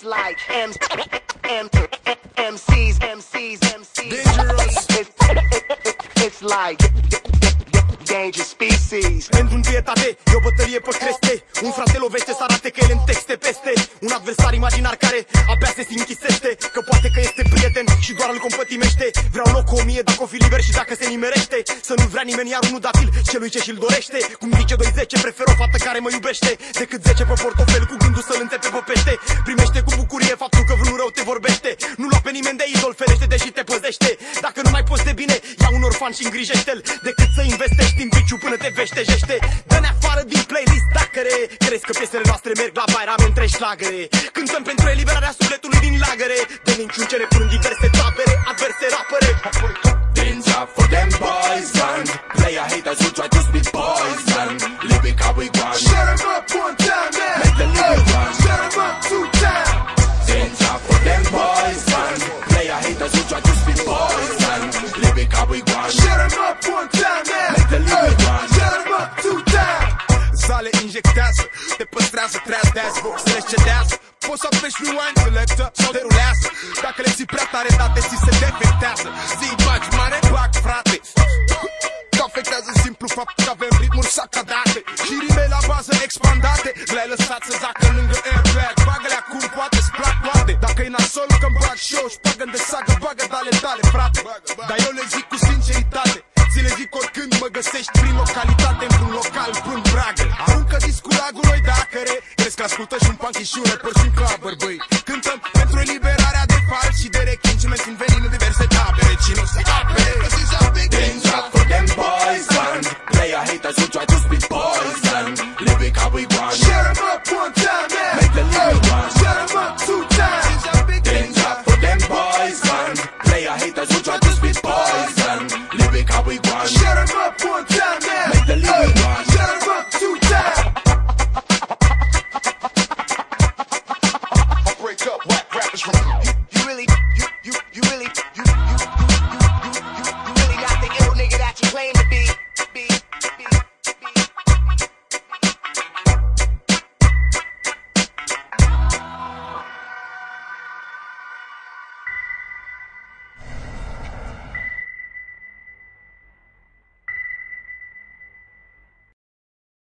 It's like MCs. Dangerous. It's like dangerous species. Pentru întâietate, e o bătălie pe creste. Un frate lovește să arate că el în texte peste un adversar imaginar care abia se închisește. Că poate că este prieten și doar îl compătimește. Vreau loc cu 1000 dacă o fi liber și dacă se nimerește. Să nu vrea nimeni iar unul datil celui ce și-l dorește. Cum zice 2-10, prefer o fată care mă iubește decât 10 pe portofel cu gândul să-l înțepe pe pește. Primește cu bucurie faptul că vreun rău te vorbește. Nu lua pe nimeni de idol, ferește deși te păzește. Dacă nu mai poți de bine, ia un orfan și îngrijește-l, decât să investești în viciu până te veștejește. Dă-ne afară din playlist dacă crezi că piesele noastre merg la bairame între șlagăre. Cântăm pentru eliberarea sufletului din lagăre de minciuni ce ne pun în diverse tabere, adverse rapere. Danger for them boys, man. Player haters who try to spit poison. Lyric how we want. Shut 'em up one time, man. Make the lyric run. Shut 'em up 2 times. Danger for them boys, man. Player haters who try to spit poison. Lyric how we want. Shut 'em up one time, man. Make the lyric run. Shut 'em up 2 times. Zale injectează, te păstrează, trează, să le cedează. Poți să apeși rewind, selectă sau derulează. Dacă le ții prea tare date, ți se defectează. Zi-i bagi mare, bag frate. Că afectează simplu fapt că avem ritmuri sacadate și rime la bază expandate. Le-ai lăsat să zacă lângă airbag. Bagă-le acum, poate-ți plac toate. Dacă-i nasol că-mi bag show, șpagă-n de sagă, bagă dale tale, frate. Dar eu le zic cu sinceritate, ți le zic oricând mă găsești prin localitate, într-un local până bragă. Aruncă discul la guroi dacă crezi că ascultă și un punky și un rapper și un clubber, băi. Cântăm pentru eliberarea de falși și de rechin ce merg venind în diverse tabere. Cine o să-i apere? Danger for them boys, man. Player haters who try to spit poison. Lyric how we want. Shut 'em up one time, man. Make the lyric run. Shut 'em up 2 times. Danger for them boys, man. Player haters who try to spit poison. Lyric how we want. Shut 'em up one time, man. Make the lyric run. Shut 'em up 2 times. Break up whack rappers from